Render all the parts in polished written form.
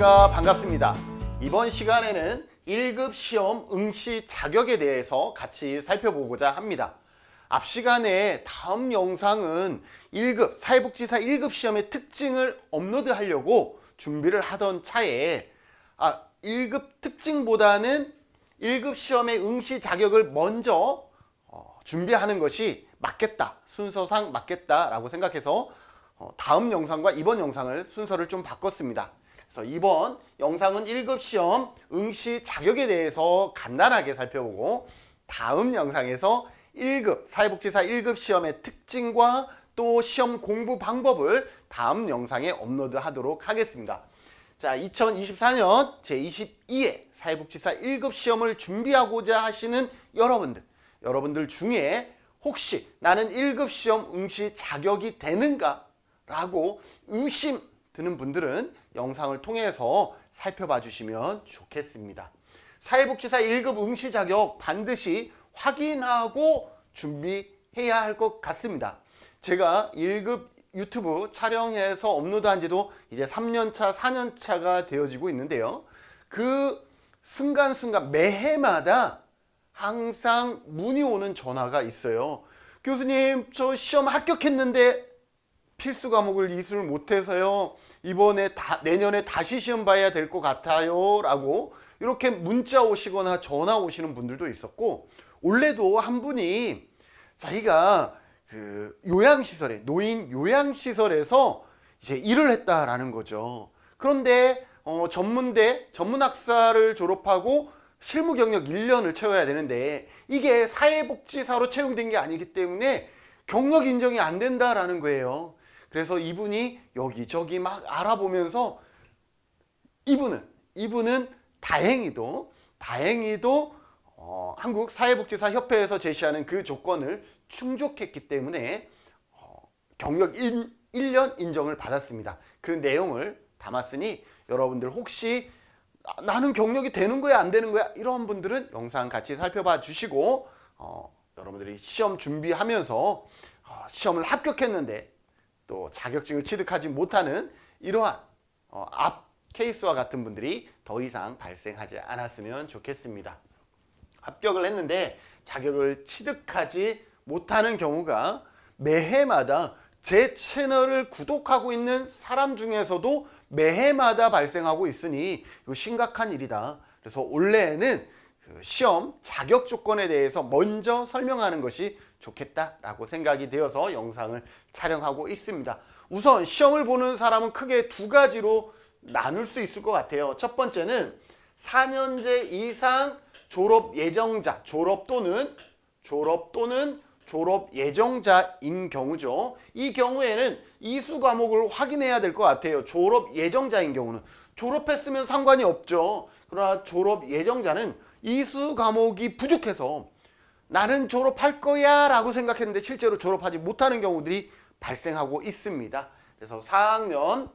안녕하십니까. 반갑습니다. 이번 시간에는 1급 시험 응시 자격에 대해서 같이 살펴보고자 합니다. 앞 시간에 다음 영상은 1급 사회복지사 1급 시험의 특징을 업로드하려고 준비를 하던 차에 1급 특징보다는 1급 시험의 응시 자격을 먼저 준비하는 것이 맞겠다, 순서상 맞겠다라고 생각해서 다음 영상과 이번 영상을 순서를 좀 바꿨습니다. 그래서 이번 영상은 1급 시험 응시 자격에 대해서 간단하게 살펴보고, 다음 영상에서 1급 사회복지사 1급 시험의 특징과 또 시험 공부 방법을 다음 영상에 업로드하도록 하겠습니다. 자, 2024년 제22회 사회복지사 1급 시험을 준비하고자 하시는 여러분들 중에 혹시 나는 1급 시험 응시 자격이 되는가 라고 의심 드는 분들은 영상을 통해서 살펴봐 주시면 좋겠습니다. 사회복지사 1급 응시 자격 반드시 확인하고 준비해야 할 것 같습니다. 제가 1급 유튜브 촬영해서 업로드한 지도 이제 3년차, 4년차가 되어지고 있는데요. 그 순간순간 매해마다 항상 문의 오는 전화가 있어요. 교수님, 저 시험 합격했는데 필수 과목을 이수를 못해서요. 이번에 내년에 다시 시험 봐야 될 것 같아요. 라고 이렇게 문자 오시거나 전화 오시는 분들도 있었고, 원래도 한 분이 자기가 그 요양시설에, 노인 요양시설에서 이제 일을 했다라는 거죠. 그런데 전문학사를 졸업하고 실무 경력 1년을 채워야 되는데 이게 사회복지사로 채용된 게 아니기 때문에 경력 인정이 안 된다라는 거예요. 그래서 이분이 여기저기 막 알아보면서 이분은 다행히도 한국 사회복지사 협회에서 제시하는 그 조건을 충족했기 때문에 경력 1년 인정을 받았습니다. 그 내용을 담았으니 여러분들 혹시 나는 경력이 되는 거야 안 되는 거야 이런 분들은 영상 같이 살펴봐 주시고, 여러분들이 시험 준비하면서 시험을 합격했는데 또 자격증을 취득하지 못하는 이러한 앞 케이스와 같은 분들이 더 이상 발생하지 않았으면 좋겠습니다. 합격을 했는데 자격을 취득하지 못하는 경우가 매해마다 제 채널을 구독하고 있는 사람 중에서도 매해마다 발생하고 있으니 이거 심각한 일이다. 그래서 올해는 그 시험 자격 조건에 대해서 먼저 설명하는 것이 좋겠다라고 생각이 되어서 영상을 촬영하고 있습니다. 우선 시험을 보는 사람은 크게 두 가지로 나눌 수 있을 것 같아요. 첫 번째는 4년제 이상 졸업 예정자, 졸업 또는 졸업 예정자인 경우죠. 이 경우에는 이수 과목을 확인해야 될 것 같아요. 졸업 예정자인 경우는 졸업했으면 상관이 없죠. 그러나 졸업 예정자는 이수 과목이 부족해서 나는 졸업할 거야 라고 생각했는데 실제로 졸업하지 못하는 경우들이 발생하고 있습니다. 그래서 4학년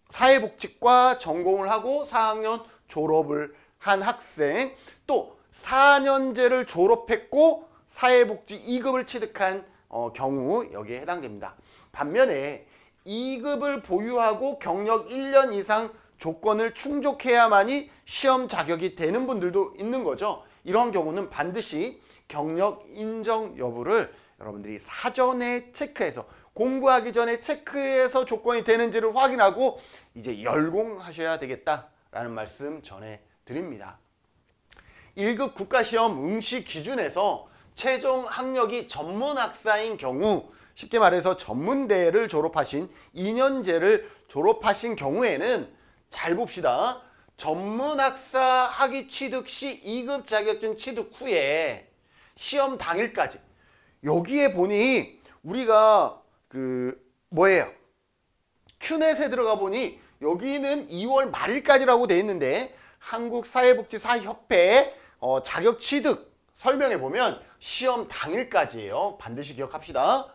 사회복지과 전공을 하고 4학년 졸업을 한 학생, 또 4년제를 졸업했고 사회복지 2급을 취득한 경우 여기에 해당됩니다. 반면에 2급을 보유하고 경력 1년 이상 조건을 충족해야만이 시험 자격이 되는 분들도 있는 거죠. 이런 경우는 반드시 경력 인정 여부를 여러분들이 사전에 체크해서, 공부하기 전에 체크해서 조건이 되는지를 확인하고 이제 열공하셔야 되겠다라는 말씀 전해드립니다. 1급 국가시험 응시 기준에서 최종 학력이 전문학사인 경우, 쉽게 말해서 전문대를 졸업하신 2년제를 졸업하신 경우에는 잘 봅시다. 전문학사 학위 취득 시 2급 자격증 취득 후에 시험 당일까지, 여기에 보니 우리가 큐넷에 들어가 보니 여기는 2월 말일까지라고 돼 있는데 한국사회복지사협회 자격 취득 설명해 보면 시험 당일까지예요. 반드시 기억합시다.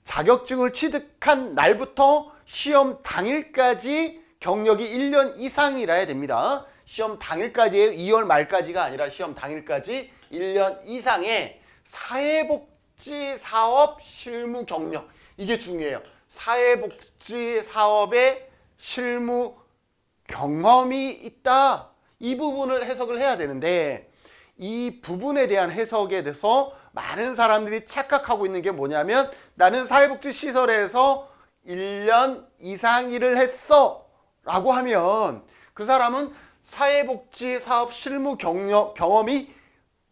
자격증을 취득한 날부터 시험 당일까지 경력이 1년 이상이라야 됩니다. 시험 당일까지예요. 2월 말까지가 아니라 시험 당일까지 1년 이상의 사회복지 사업 실무 경력, 이게 중요해요. 사회복지 사업의 실무 경험이 있다. 이 부분을 해석을 해야 되는데 이 부분에 대한 해석에 대해서 많은 사람들이 착각하고 있는 게 뭐냐면 나는 사회복지시설에서 1년 이상 일을 했어 라고 하면 그 사람은 사회복지사업 실무 경험이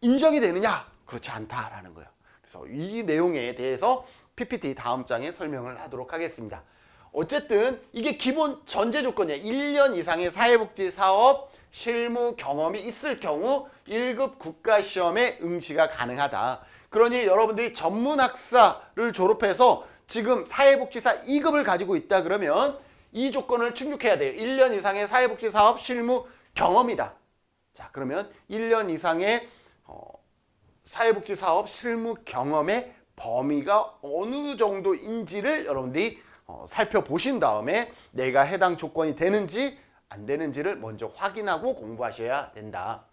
인정이 되느냐? 그렇지 않다라는 거예요. 그래서 이 내용에 대해서 PPT 다음 장에 설명을 하도록 하겠습니다. 어쨌든 이게 기본 전제 조건이에요. 1년 이상의 사회복지사업 실무 경험이 있을 경우 1급 국가시험에 응시가 가능하다. 그러니 여러분들이 전문학사를 졸업해서 지금 사회복지사 2급을 가지고 있다 그러면 이 조건을 충족해야 돼요. 1년 이상의 사회복지사업 실무 경험이다. 자, 그러면 1년 이상의 사회복지사업 실무 경험의 범위가 어느 정도인지를 여러분들이 살펴보신 다음에 내가 해당 조건이 되는지 안 되는지를 먼저 확인하고 공부하셔야 된다.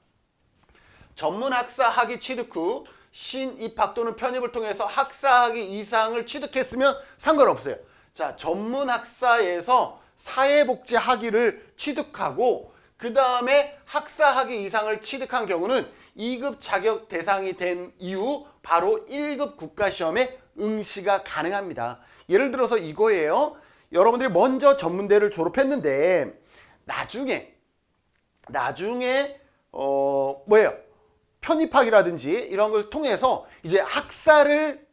전문학사 학위 취득 후 신입학 또는 편입을 통해서 학사 학위 이상을 취득했으면 상관없어요. 자, 전문학사에서 사회복지 학위를 취득하고 그 다음에 학사 학위 이상을 취득한 경우는 2급 자격 대상이 된 이후 바로 1급 국가시험에 응시가 가능합니다. 예를 들어서 이거예요. 여러분들이 먼저 전문대를 졸업했는데 나중에 뭐예요? 편입학이라든지 이런 걸 통해서 이제 학사를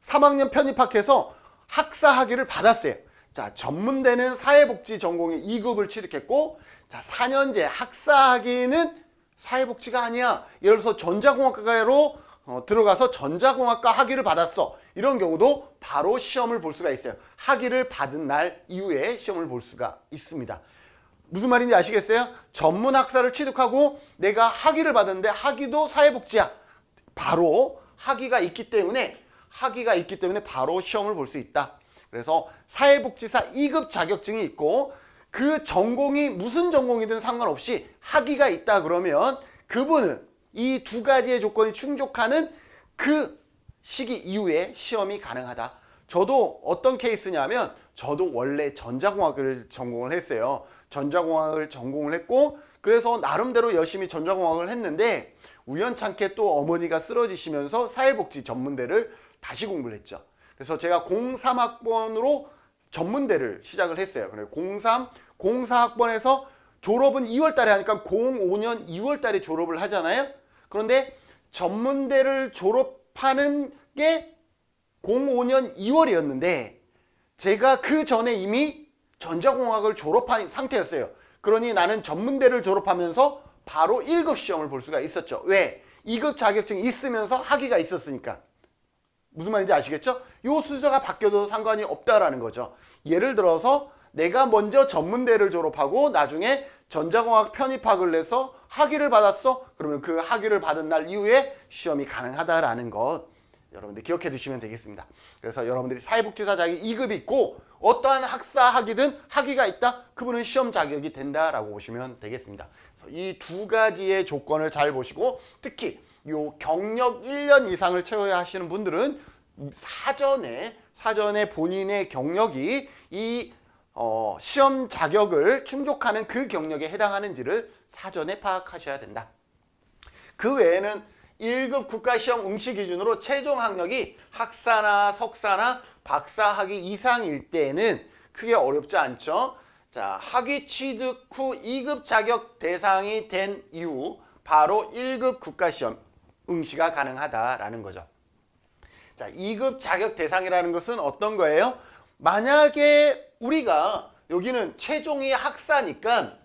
3학년 편입학해서 학사 학위를 받았어요. 자, 전문대는 사회복지 전공의 2급을 취득했고 자, 4년제 학사 학위는 사회복지가 아니야. 예를 들어서 전자공학과로 들어가서 전자공학과 학위를 받았어. 이런 경우도 바로 시험을 볼 수가 있어요. 학위를 받은 날 이후에 시험을 볼 수가 있습니다. 무슨 말인지 아시겠어요? 전문학사를 취득하고 내가 학위를 받았는데 학위도 사회복지야. 바로 학위가 있기 때문에 바로 시험을 볼 수 있다. 그래서 사회복지사 2급 자격증이 있고 그 전공이 무슨 전공이든 상관없이 학위가 있다 그러면 그분은 이 두 가지의 조건이 충족하는 그 시기 이후에 시험이 가능하다. 저도 어떤 케이스냐면 저도 원래 전자공학을 전공을 했어요. 전자공학을 전공을 했고 그래서 나름대로 열심히 전자공학을 했는데 우연찮게 또 어머니가 쓰러지시면서 사회복지 전문대를 다시 공부를 했죠. 그래서 제가 03학번으로 전문대를 시작을 했어요. 04학번에서 졸업은 2월 달에 하니까 05년 2월 달에 졸업을 하잖아요. 그런데 전문대를 졸업하는 게 05년 2월이었는데 제가 그 전에 이미 전자공학을 졸업한 상태였어요. 그러니 나는 전문대를 졸업하면서 바로 1급 시험을 볼 수가 있었죠. 왜? 2급 자격증이 있으면서 학위가 있었으니까. 무슨 말인지 아시겠죠? 요 순서가 바뀌어도 상관이 없다라는 거죠. 예를 들어서 내가 먼저 전문대를 졸업하고 나중에 전자공학 편입학을 해서 학위를 받았어. 그러면 그 학위를 받은 날 이후에 시험이 가능하다라는 것 여러분들 기억해 두시면 되겠습니다. 그래서 여러분들이 사회복지사 자격이 2급이 있고 어떠한 학사 학위든 학위가 있다. 그분은 시험 자격이 된다라고 보시면 되겠습니다. 이 두 가지의 조건을 잘 보시고 특히 요 경력 1년 이상을 채워야 하시는 분들은 사전에 본인의 경력이 이 시험 자격을 충족하는 그 경력에 해당하는지를 사전에 파악하셔야 된다. 그 외에는 1급 국가시험 응시 기준으로 최종 학력이 학사나 석사나 박사 학위 이상일 때에는 크게 어렵지 않죠. 자, 학위 취득 후 2급 자격 대상이 된 이후 바로 1급 국가시험 응시가 가능하다라는 거죠. 자, 2급 자격 대상이라는 것은 어떤 거예요? 만약에 우리가 여기는 최종이 학사니까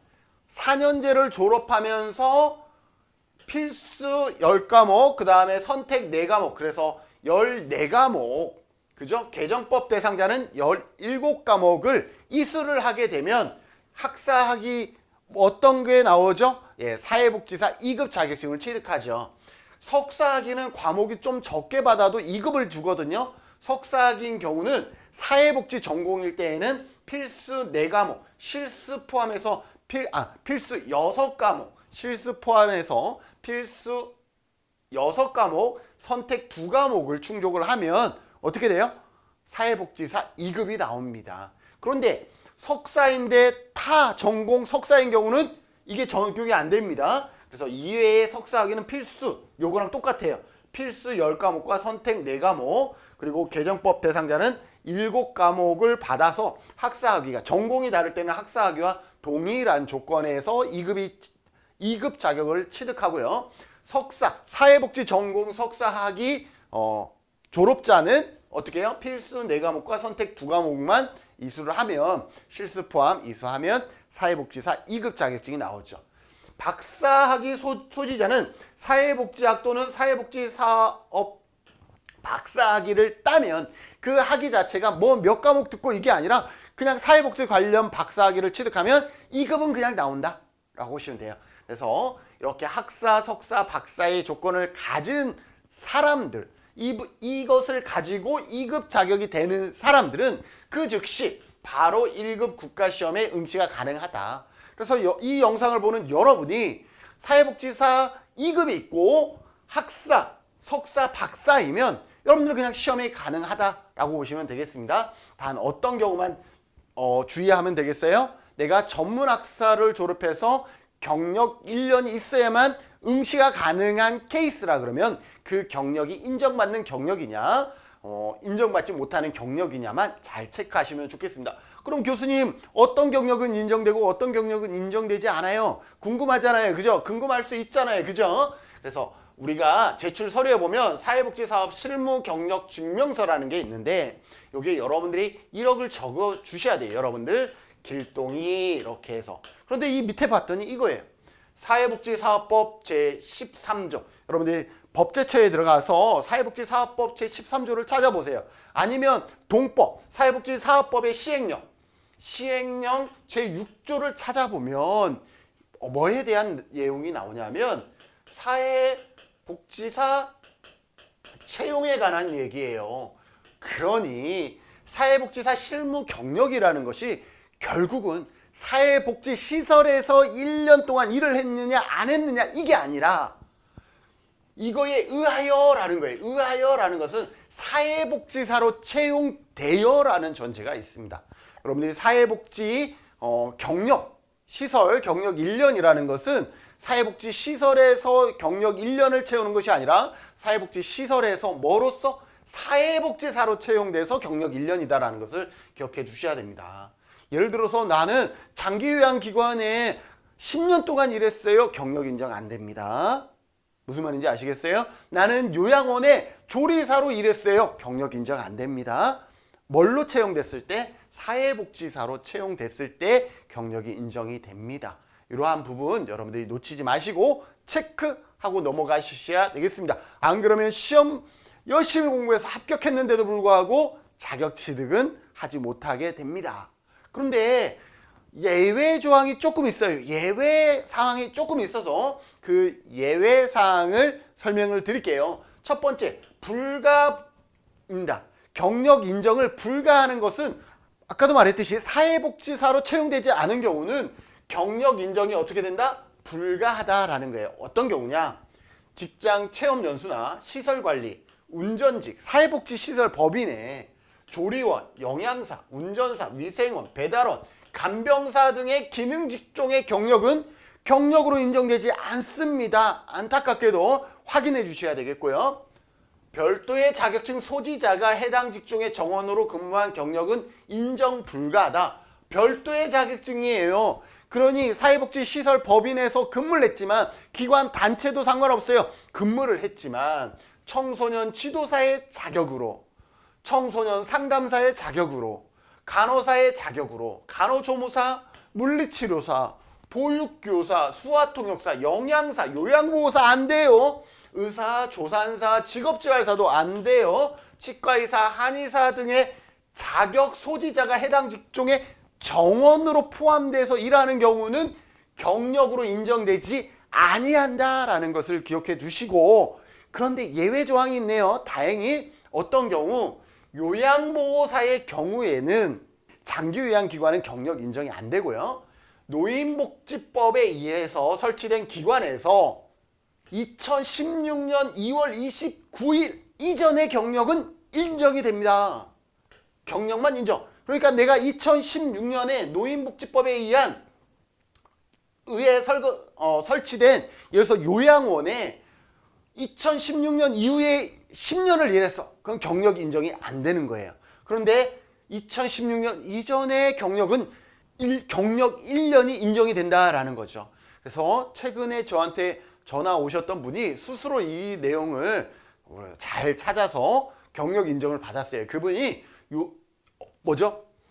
4년제를 졸업하면서 필수 10과목, 그 다음에 선택 4과목, 그래서 14과목, 그죠? 개정법 대상자는 17과목을 이수를 하게 되면 학사학위 어떤 게 나오죠? 예, 사회복지사 2급 자격증을 취득하죠. 석사학위는 과목이 좀 적게 받아도 2급을 주거든요. 석사학위인 경우는 사회복지 전공일 때에는 필수 4과목, 실수 포함해서 필수 6과목, 실수 포함해서 필수 6과목, 선택 2과목을 충족을 하면 어떻게 돼요? 사회복지사 2급이 나옵니다. 그런데 석사인데 타 전공 석사인 경우는 이게 적용이 안 됩니다. 그래서 이외에 석사학위는 필수. 요거랑 똑같아요. 필수 10과목과 선택 4과목. 그리고 개정법 대상자는 7과목을 받아서 학사학위가 전공이 다를 때는 학사학위와 동일한 조건에서 2급 자격을 취득하고요. 석사, 사회복지 전공 석사학위 졸업자는 어떻게 해요? 필수 4과목과 선택 2과목만 이수를 하면 실수 포함 이수하면 사회복지사 2급 자격증이 나오죠. 박사학위 소지자는 사회복지학 또는 사회복지사업 박사학위를 따면 그 학위 자체가 뭐 몇 과목 듣고 이게 아니라 그냥 사회복지 관련 박사학위를 취득하면 2급은 그냥 나온다 라고 보시면 돼요. 그래서 이렇게 학사, 석사, 박사의 조건을 가진 사람들, 이것을 가지고 2급 자격이 되는 사람들은 그 즉시 바로 1급 국가시험에 응시가 가능하다. 그래서 이 영상을 보는 여러분이 사회복지사 2급이 있고 학사, 석사, 박사이면 여러분들은 그냥 시험이 가능하다라고 보시면 되겠습니다. 단 어떤 경우만 주의하면 되겠어요? 내가 전문학사를 졸업해서 경력 1년이 있어야만 응시가 가능한 케이스라 그러면 그 경력이 인정받는 경력이냐 인정받지 못하는 경력이냐만 잘 체크하시면 좋겠습니다. 그럼 교수님 어떤 경력은 인정되고 어떤 경력은 인정되지 않아요? 궁금하잖아요. 그죠? 궁금할 수 있잖아요. 그죠? 그래서 우리가 제출 서류에 보면 사회복지사업 실무 경력 증명서라는 게 있는데 여기에 여러분들이 1억을 적어 주셔야 돼요. 여러분들 길동이 이렇게 해서. 그런데 이 밑에 봤더니 이거예요. 사회복지사업법 제13조. 여러분들이 법제처에 들어가서 사회복지사업법 제13조를 찾아보세요. 아니면 동법, 사회복지사업법의 시행령 제6조를 찾아보면 뭐에 대한 내용이 나오냐면 사회복지사 채용에 관한 얘기예요. 그러니 사회복지사 실무 경력이라는 것이 결국은 사회복지시설에서 1년 동안 일을 했느냐 안 했느냐 이게 아니라 이거에 의하여라는 거예요. 의하여라는 것은 사회복지사로 채용되어라는 전제가 있습니다. 여러분들이 사회복지 경력, 시설 경력 1년이라는 것은 사회복지시설에서 경력 1년을 채우는 것이 아니라 사회복지시설에서 뭐로서 사회복지사로 채용돼서 경력 1년이다라는 것을 기억해 주셔야 됩니다. 예를 들어서 나는 장기요양기관에 10년 동안 일했어요. 경력 인정 안 됩니다. 무슨 말인지 아시겠어요? 나는 요양원에 조리사로 일했어요. 경력 인정 안 됩니다. 뭘로 채용됐을 때? 사회복지사로 채용됐을 때 경력이 인정이 됩니다. 이러한 부분 여러분들이 놓치지 마시고 체크하고 넘어가셔야 되겠습니다. 안 그러면 시험 열심히 공부해서 합격했는데도 불구하고 자격 취득은 하지 못하게 됩니다. 그런데 예외 조항이 조금 있어요. 예외 사항이 조금 있어서 그 예외 사항을 설명을 드릴게요. 첫 번째, 불가입니다. 경력 인정을 불가하는 것은 아까도 말했듯이 사회복지사로 채용되지 않은 경우는 경력 인정이 어떻게 된다? 불가하다라는 거예요. 어떤 경우냐? 직장 체험 연수나 시설관리, 운전직, 사회복지시설 법인에 조리원, 영양사, 운전사, 위생원, 배달원, 간병사 등의 기능 직종의 경력은 경력으로 인정되지 않습니다. 안타깝게도 확인해 주셔야 되겠고요. 별도의 자격증 소지자가 해당 직종의 정원으로 근무한 경력은 인정 불가하다. 별도의 자격증이에요. 그러니 사회복지시설 법인에서 근무를 했지만 기관 단체도 상관없어요. 근무를 했지만 청소년 지도사의 자격으로, 청소년 상담사의 자격으로, 간호사의 자격으로, 간호조무사, 물리치료사, 보육교사, 수화통역사, 영양사, 요양보호사 안 돼요. 의사, 조산사, 직업재활사도 안 돼요. 치과의사, 한의사 등의 자격 소지자가 해당 직종의 정원으로 포함돼서 일하는 경우는 경력으로 인정되지 아니한다라는 것을 기억해 두시고, 그런데 예외 조항이 있네요. 다행히 어떤 경우 요양보호사의 경우에는 장기요양기관은 경력 인정이 안 되고요. 노인복지법에 의해서 설치된 기관에서 2016년 2월 29일 이전의 경력은 인정이 됩니다. 경력만 인정. 그러니까 내가 2016년에 노인복지법에 의해 설치된 예를 들어서 요양원에 2016년 이후에 10년을 일했어. 그럼 경력 인정이 안 되는 거예요. 그런데 2016년 이전의 경력은 경력 1년이 인정이 된다라는 거죠. 그래서 최근에 저한테 전화 오셨던 분이 스스로 이 내용을 잘 찾아서 경력 인정을 받았어요. 그분이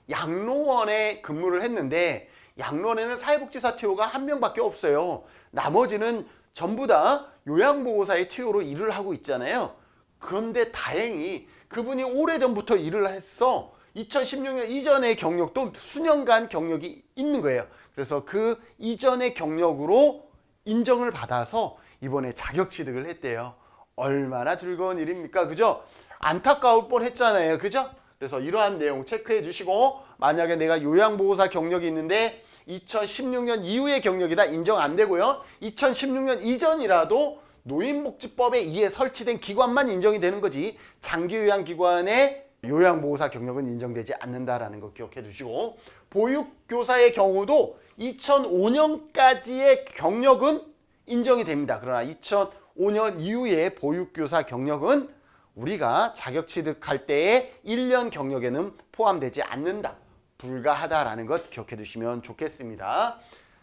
양로원에 근무를 했는데 양로원에는 사회복지사 TO가 한 명밖에 없어요. 나머지는 전부 다 요양보호사의 TO로 일을 하고 있잖아요. 그런데 다행히 그분이 오래전부터 일을 했어. 2016년 이전의 경력도 수년간 경력이 있는 거예요. 그래서 그 이전의 경력으로 인정을 받아서 이번에 자격 취득을 했대요. 얼마나 즐거운 일입니까? 그죠? 안타까울 뻔 했잖아요. 그죠? 그래서 이러한 내용 체크해 주시고, 만약에 내가 요양보호사 경력이 있는데 2016년 이후의 경력이다, 인정 안 되고요. 2016년 이전이라도 노인복지법에 의해 설치된 기관만 인정이 되는 거지, 장기요양기관의 요양보호사 경력은 인정되지 않는다라는 거 기억해 두시고, 보육교사의 경우도 2005년까지의 경력은 인정이 됩니다. 그러나 2005년 이후의 보육교사 경력은 우리가 자격 취득할 때의 1년 경력에는 포함되지 않는다, 불가하다라는 것 기억해 두시면 좋겠습니다.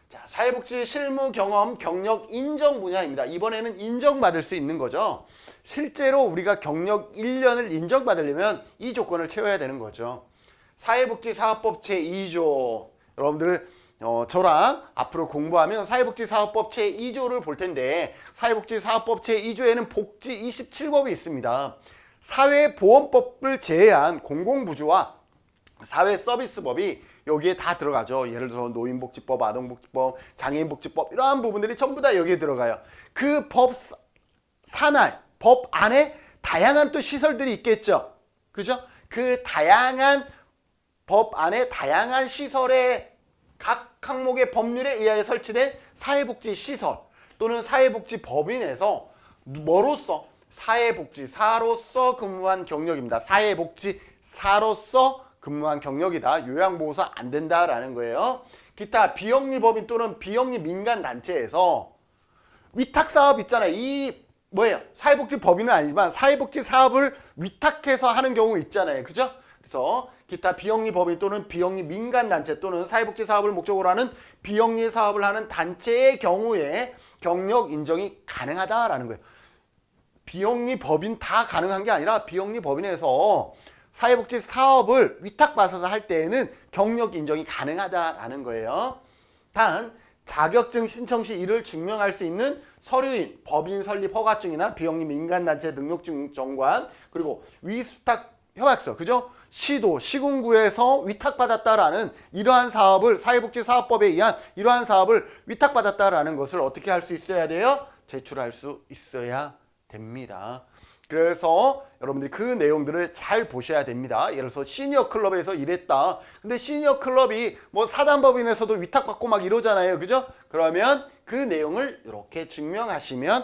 자, 사회복지 실무 경험 경력 인정 분야입니다. 이번에는 인정받을 수 있는 거죠. 실제로 우리가 경력 1년을 인정받으려면 이 조건을 채워야 되는 거죠. 사회복지사업법 제2조, 여러분들 저랑 앞으로 공부하면 사회복지사업법 제2조를 볼 텐데, 사회복지사업법 제2조에는 복지 27법이 있습니다. 사회보험법을 제외한 공공부주와 사회서비스법이 여기에 다 들어가죠. 예를 들어서 노인복지법, 아동복지법, 장애인복지법, 이러한 부분들이 전부 다 여기에 들어가요. 그 법 산하, 법 안에 다양한 또 시설들이 있겠죠. 그죠? 그 다양한 법 안에 다양한 시설의 각 항목의 법률에 의하여 설치된 사회복지시설 또는 사회복지법인에서 뭐로서? 사회복지사로서 근무한 경력입니다. 사회복지사로서 근무한 경력이다. 요양보호사 안 된다라는 거예요. 기타 비영리법인 또는 비영리 민간단체에서 위탁사업 있잖아요. 이 뭐예요? 사회복지법인은 아니지만 사회복지사업을 위탁해서 하는 경우 있잖아요. 그죠? 그래서 기타 비영리법인 또는 비영리 민간단체 또는 사회복지사업을 목적으로 하는 비영리 사업을 하는 단체의 경우에 경력 인정이 가능하다라는 거예요. 비영리 법인 다 가능한 게 아니라 비영리 법인에서 사회복지 사업을 위탁받아서 할 때에는 경력 인정이 가능하다라는 거예요. 단 자격증 신청 시 이를 증명할 수 있는 서류인 법인 설립 허가증이나 비영리 민간단체 등록증 정관, 그리고 위수탁 협약서, 그죠? 시도, 시군구에서 위탁받았다라는 이러한 사업을, 사회복지사업법에 의한 이러한 사업을 위탁받았다라는 것을 어떻게 할 수 있어야 돼요? 제출할 수 있어야 됩니다. 그래서 여러분들이 그 내용들을 잘 보셔야 됩니다. 예를 들어서 시니어 클럽에서 일했다. 근데 시니어 클럽이 뭐 사단법인에서도 위탁받고 막 이러잖아요. 그죠? 그러면 그 내용을 이렇게 증명하시면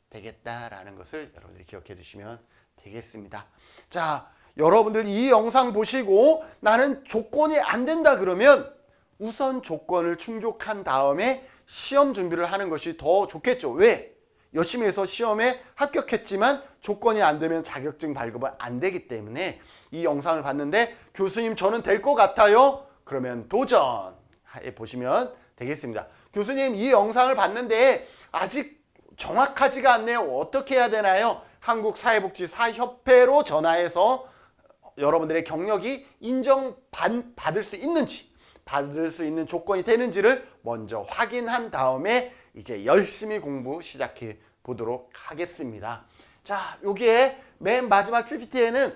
되겠다라는 것을 여러분들이 기억해 두시면 되겠습니다. 자, 여러분들 이 영상 보시고 나는 조건이 안 된다 그러면 우선 조건을 충족한 다음에 시험 준비를 하는 것이 더 좋겠죠. 왜? 열심히 해서 시험에 합격했지만 조건이 안 되면 자격증 발급은 안 되기 때문에 이 영상을 봤는데 교수님 저는 될 것 같아요. 그러면 도전해 보시면 되겠습니다. 교수님 이 영상을 봤는데 아직 정확하지가 않네요. 어떻게 해야 되나요? 한국사회복지사협회로 전화해서 여러분들의 경력이 인정받을 수 있는지, 받을 수 있는 조건이 되는지를 먼저 확인한 다음에 이제 열심히 공부 시작해 보도록 하겠습니다. 자, 여기에 맨 마지막 PPT에는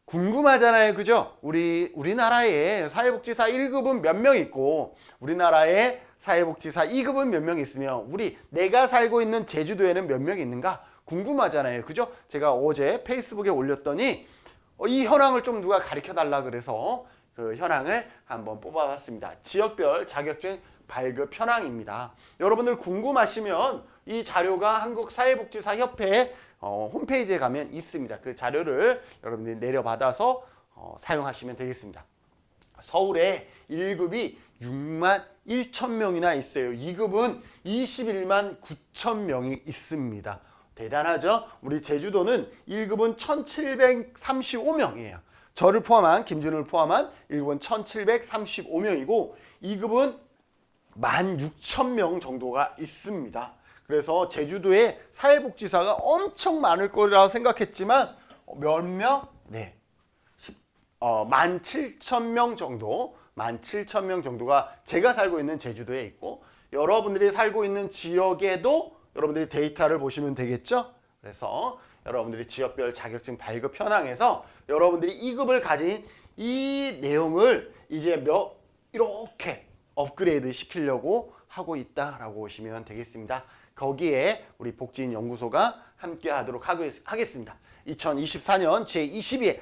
궁금하잖아요. 그죠? 우리나라에 사회복지사 1급은 몇 명 있고 우리나라에 사회복지사 2급은 몇 명 있으며 내가 살고 있는 제주도에는 몇 명 있는가 궁금하잖아요. 그죠? 제가 어제 페이스북에 올렸더니 이 현황을 좀 누가 가르쳐 달라 그래서 그 현황을 한번 뽑아봤습니다. 지역별 자격증 발급 현황입니다. 여러분들 궁금하시면 이 자료가 한국사회복지사협회 홈페이지에 가면 있습니다. 그 자료를 여러분들이 내려받아서 사용하시면 되겠습니다. 서울에 1급이 6만 1천 명이나 있어요. 2급은 21만 9천 명이 있습니다. 대단하죠? 우리 제주도는 1급은 1735명이에요. 저를 포함한, 김준을 포함한 1급은 1735명이고 2급은 16,000명 정도가 있습니다. 그래서 제주도에 사회복지사가 엄청 많을 거라고 생각했지만 몇 명? 네. 17,000명 정도, 17,000명 정도가 제가 살고 있는 제주도에 있고 여러분들이 살고 있는 지역에도 여러분들이 데이터를 보시면 되겠죠? 그래서 여러분들이 지역별 자격증 발급 현황에서 여러분들이 2급을 가진 이 내용을 이제 이렇게 업그레이드 시키려고 하고 있다라고 보시면 되겠습니다. 거기에 우리 복지인 연구소가 함께 하도록 하겠습니다. 2024년 제22회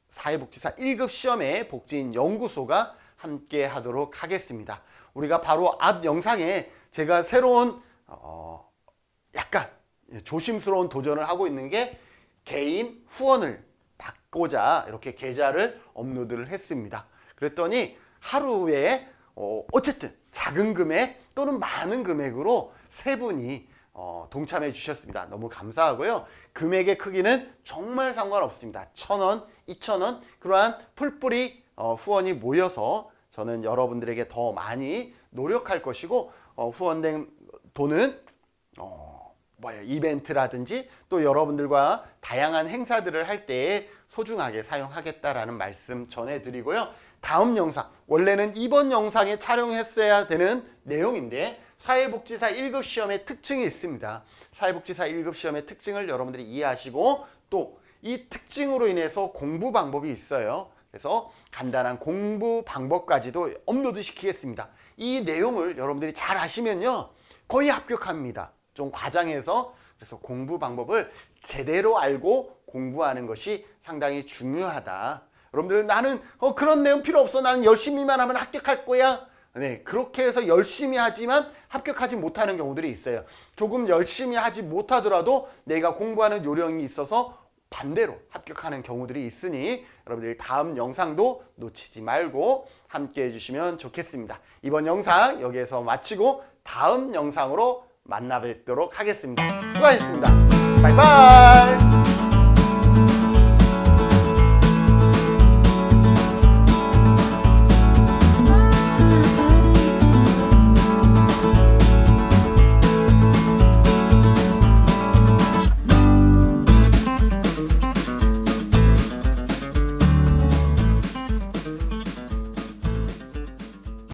사회복지사 1급 시험에 복지인 연구소가 함께 하도록 하겠습니다. 우리가 바로 앞 영상에 제가 새로운 약간 조심스러운 도전을 하고 있는 게 개인 후원을 받고자 이렇게 계좌를 업로드를 했습니다. 그랬더니 하루에 어쨌든 작은 금액 또는 많은 금액으로 세 분이 동참해 주셨습니다. 너무 감사하고요. 금액의 크기는 정말 상관없습니다. 1,000원, 2,000원 그러한 풀뿌리 후원이 모여서 저는 여러분들에게 더 많이 노력할 것이고 후원된 돈은 이벤트라든지 또 여러분들과 다양한 행사들을 할 때에 소중하게 사용하겠다라는 말씀 전해드리고요. 다음 영상, 원래는 이번 영상에 촬영했어야 되는 내용인데 사회복지사 1급 시험의 특징이 있습니다. 사회복지사 1급 시험의 특징을 여러분들이 이해하시고 또 이 특징으로 인해서 공부 방법이 있어요. 그래서 간단한 공부 방법까지도 업로드 시키겠습니다. 이 내용을 여러분들이 잘 아시면요 거의 합격합니다. 좀 과장해서 그래서 공부 방법을 제대로 알고 공부하는 것이 상당히 중요하다. 여러분들 나는 그런 내용 필요 없어. 나는 열심히만 하면 합격할 거야. 네, 그렇게 해서 열심히 하지만 합격하지 못하는 경우들이 있어요. 조금 열심히 하지 못하더라도 내가 공부하는 요령이 있어서 반대로 합격하는 경우들이 있으니 여러분들이 다음 영상도 놓치지 말고 함께 해주시면 좋겠습니다. 이번 영상 여기에서 마치고 다음 영상으로 만나 뵙도록 하겠습니다. 수고하셨습니다. 바이바이.